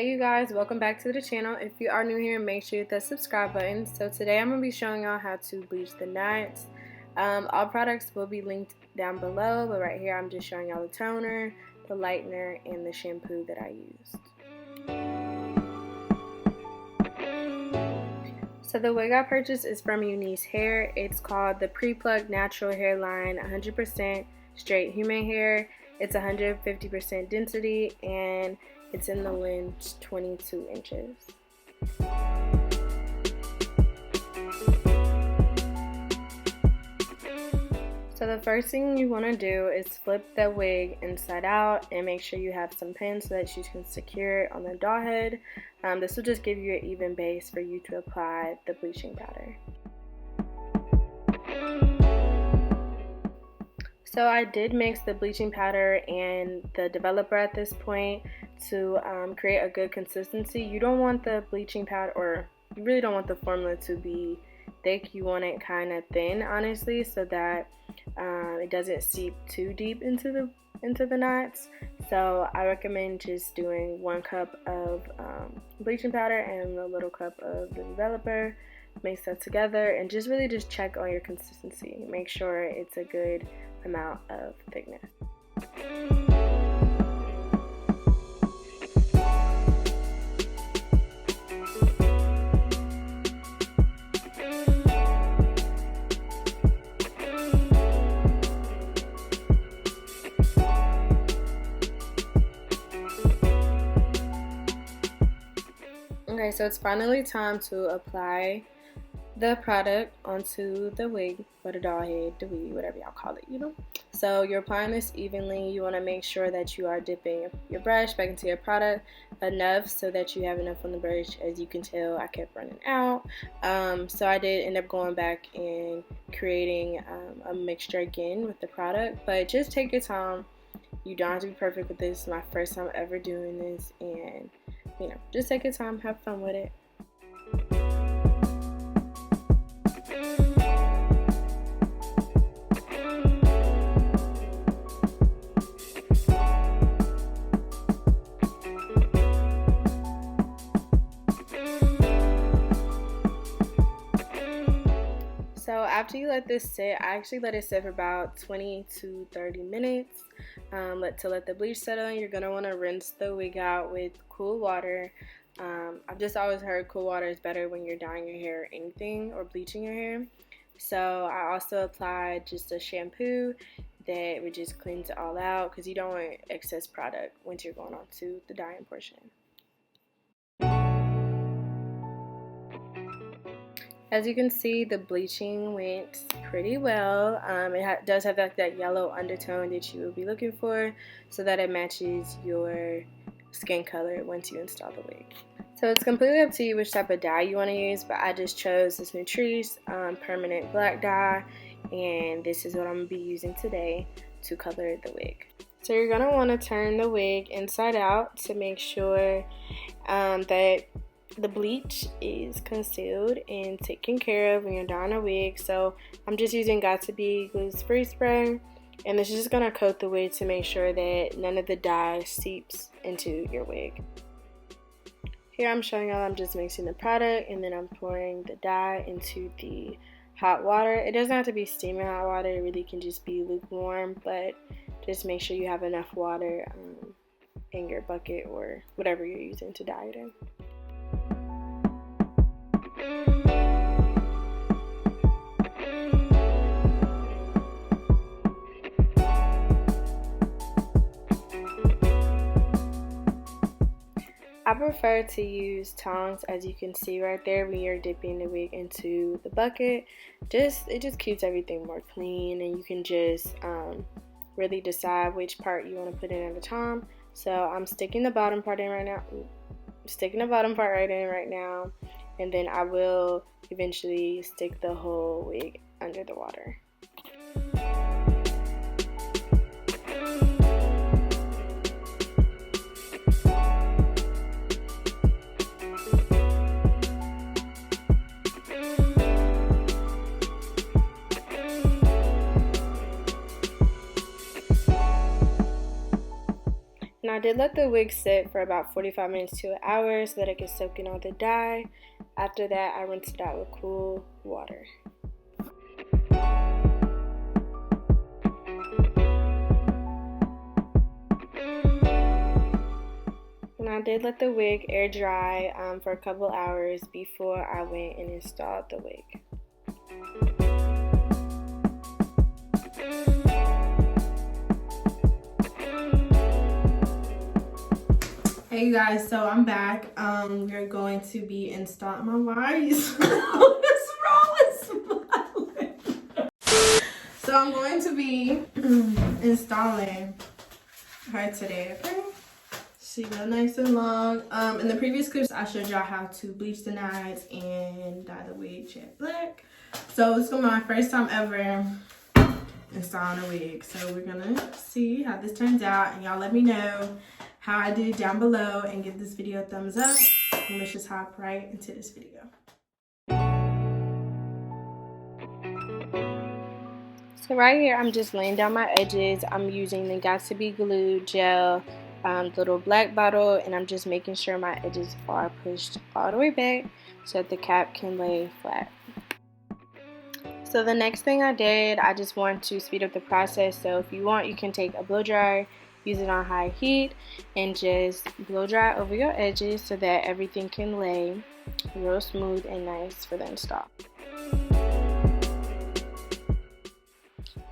Hey you guys, welcome back to the channel. If you are new here, make sure you hit that subscribe button. So today I'm going to be showing y'all how to bleach the knots. All products will be linked down below, but right here I'm just showing y'all the toner, the lightener, and the shampoo that I used. So the wig I purchased is from Unice Hair. It's called the Plucked Natural Hairline 100% Straight Human Hair. It's 150% density and it's in the length 22 inches. So the first thing you want to do is flip the wig inside out and make sure you have some pins so that you can secure it on the doll head. This will just give you an even base for you to apply the bleaching powder. So I did mix the bleaching powder and the developer at this point to create a good consistency. You don't want the bleaching powder, or you really don't want the formula to be thick. You want it kind of thin, honestly, so that it doesn't seep too deep into the knots. So I recommend just doing 1 cup of bleaching powder and a little cup of the developer. Mix that together and just really just check on your consistency. Make sure it's a good amount of thickness. Okay, so it's finally time to apply the product onto the wig, or the doll head, the wig, whatever y'all call it, you know. So you're applying this evenly. You want to make sure that you are dipping your brush back into your product enough so that you have enough on the brush. As you can tell, I kept running out, so I did end up going back and creating a mixture again with the product. But just take your time. You don't have to be perfect with this. It's my first time ever doing this, and you know, just take your time, have fun with it. So after you let this sit, I actually let it sit for about 20 to 30 minutes to let the bleach settle in. You're going to want to rinse the wig out with cool water. I've just always heard cool water is better when you're dyeing your hair or anything, or bleaching your hair. So I also applied just a shampoo that would just cleanse it all out, because you don't want excess product once you're going on to the dyeing portion. As you can see, the bleaching went pretty well. It does have that yellow undertone that you will be looking for, so that it matches your skin color once you install the wig. So it's completely up to you which type of dye you want to use, but I just chose this Nutrisse permanent black dye, and this is what I'm going to be using today to color the wig. So you're going to want to turn the wig inside out to make sure that the bleach is concealed and taken care of when you're dyeing a wig. So I'm just using Got2b Glue's Free Spray, and this is just going to coat the wig to make sure that none of the dye seeps into your wig. Here I'm showing y'all I'm just mixing the product, and then I'm pouring the dye into the hot water. It doesn't have to be steaming hot water, it really can just be lukewarm, but just make sure you have enough water in your bucket or whatever you're using to dye it in. I prefer to use tongs, as you can see right there when you're dipping the wig into the bucket. It just keeps everything more clean, and you can just really decide which part you want to put in at a time. So I'm sticking the bottom part in right now. And then I will eventually stick the whole wig under the water. And I did let the wig sit for about 45 minutes to an hour so that it could soak in all the dye. After that, I rinsed it out with cool water. And I did let the wig air dry for a couple hours before I went and installed the wig. Hey you guys, so I'm back. We're going to be installing my wives. What's wrong with smiling? So I'm going to be installing her today, okay? She real nice and long. In the previous clips, I showed y'all how to bleach the knives and dye the wig jet black. So it's gonna be my first time ever installing a wig. So we're gonna see how this turns out, and y'all let me know how I did down below and give this video a thumbs up. And let's just hop right into this video. So right here, I'm just laying down my edges. I'm using the Got To Be Glue gel little black bottle, and I'm just making sure my edges are pushed all the way back so that the cap can lay flat. So the next thing I did, I just want to speed up the process. So if you want, you can take a blow dryer, use it on high heat, and just blow dry over your edges so that everything can lay real smooth and nice for the install.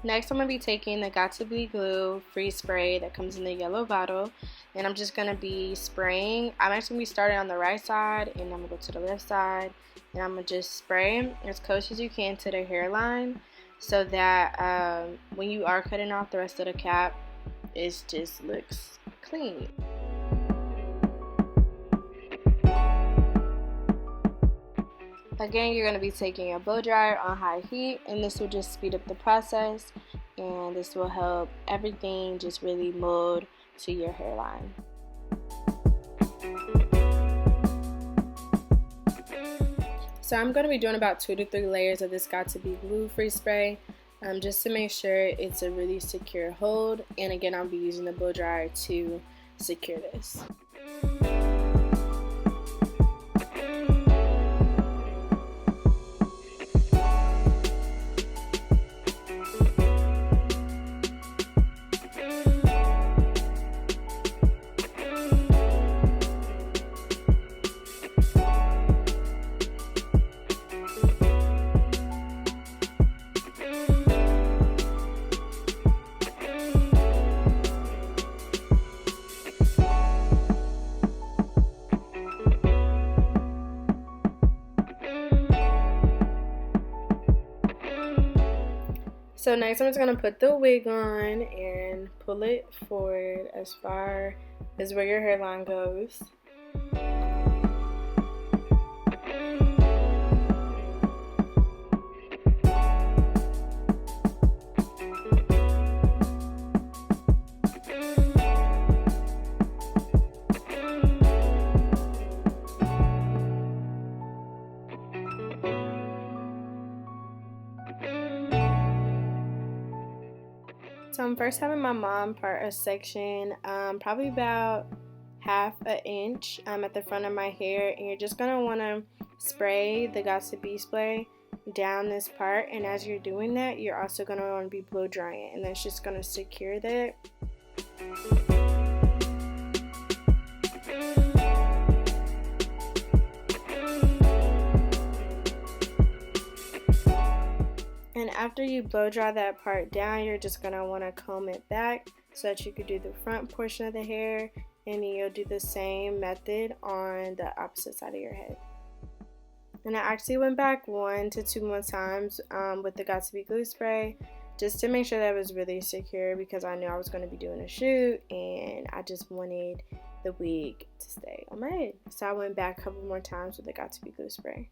Next, I'm going to be taking the Got To Be Glue free spray that comes in the yellow bottle, and I'm just going to be spraying. I'm actually going to be starting on the right side, and I'm going to go to the left side, and I'm going to just spray as close as you can to the hairline so that when you are cutting off the rest of the cap, it just looks clean. Again, you're going to be taking a blow dryer on high heat, and this will just speed up the process, and this will help everything just really mold to your hairline. So I'm going to be doing about 2 to 3 layers of this Got To Be Glue free spray just to make sure it's a really secure hold, and again, I'll be using the blow dryer to secure this. So next I'm just going to put the wig on and pull it forward as far as where your hairline goes. So I'm first having my mom part a section, probably about ½ an inch at the front of my hair, and you're just going to want to spray the Got To Be spray down this part, and as you're doing that, you're also going to want to be blow drying, and that's just going to secure that. And after you blow dry that part down, you're just going to want to comb it back so that you could do the front portion of the hair, and then you'll do the same method on the opposite side of your head. And I actually went back 1 to 2 more times with the Got To Be Glue spray just to make sure that it was really secure, because I knew I was going to be doing a shoot and I just wanted the wig to stay on my head. So I went back a couple more times with the Got To Be Glue spray.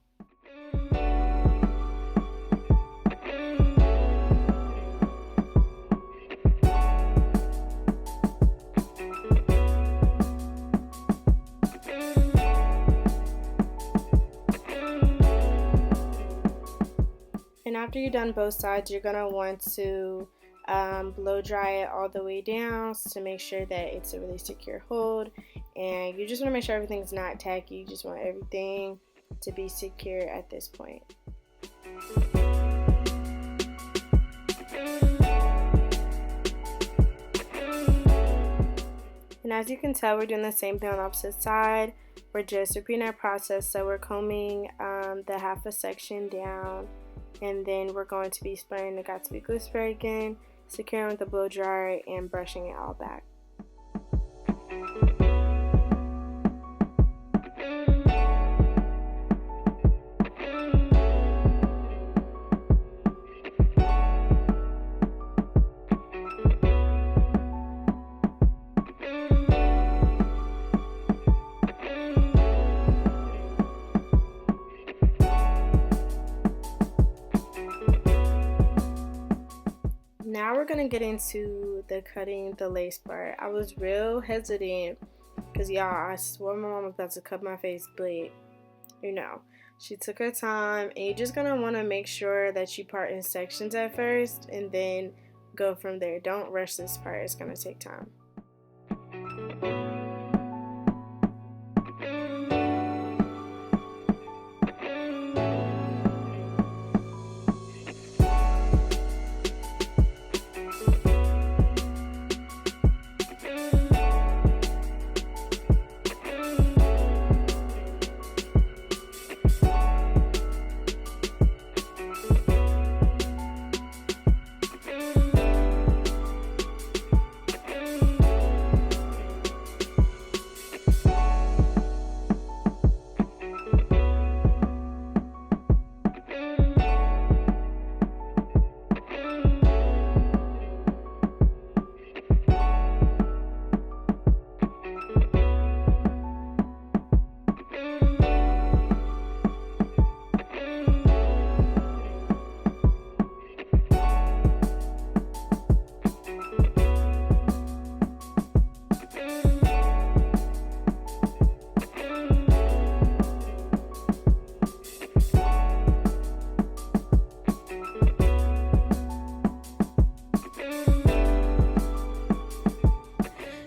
And after you've done both sides, you're going to want to blow dry it all the way down to make sure that it's a really secure hold. And you just want to make sure everything's not tacky. You just want everything to be secure at this point. And as you can tell, we're doing the same thing on the opposite side. We're just repeating our process. So we're combing the half a section down, and then we're going to be spraying the Got2b glue spray again, securing with the blow dryer, and brushing it all back. Now we're gonna get into the cutting the lace part. I was real hesitant because y'all, I swore my mom was about to cut my face, but you know, she took her time, and you're just gonna want to make sure that you part in sections at first and then go from there. Don't rush this part, it's gonna take time.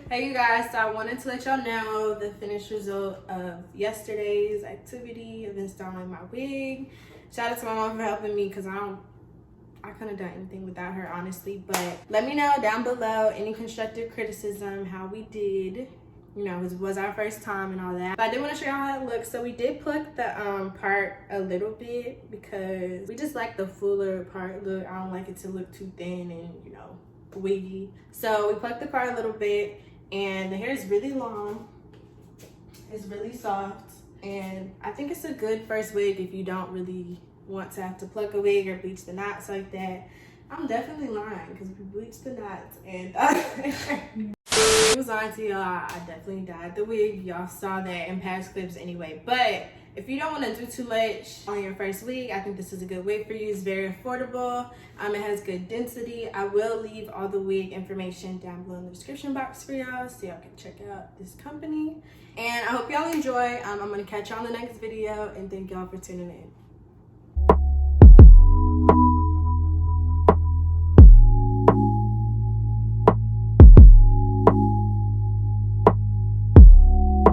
Hey you guys, so I wanted to let y'all know the finished result of yesterday's activity of installing my wig. Shout out to my mom for helping me because I couldn't have done anything without her, honestly. But let me know down below any constructive criticism, how we did. You know, it was our first time and all that. But I did want to show y'all how it looks. So we did pluck the part a little bit because we just like the fuller part look. I don't like it to look too thin and, you know, wiggy. So we plucked the part a little bit. And the hair is really long, it's really soft, and I think it's a good first wig if you don't really want to have to pluck a wig or bleach the knots like that. I'm definitely lying because we bleached the knots, and I was lying to y'all. I definitely dyed the wig. Y'all saw that in past clips anyway. But if you don't want to do too much on your first wig, I think this is a good wig for you. It's very affordable. It has good density. I will leave all the wig information down below in the description box for y'all so y'all can check out this company. And I hope y'all enjoy. I'm going to catch y'all in the next video, and thank y'all for tuning in.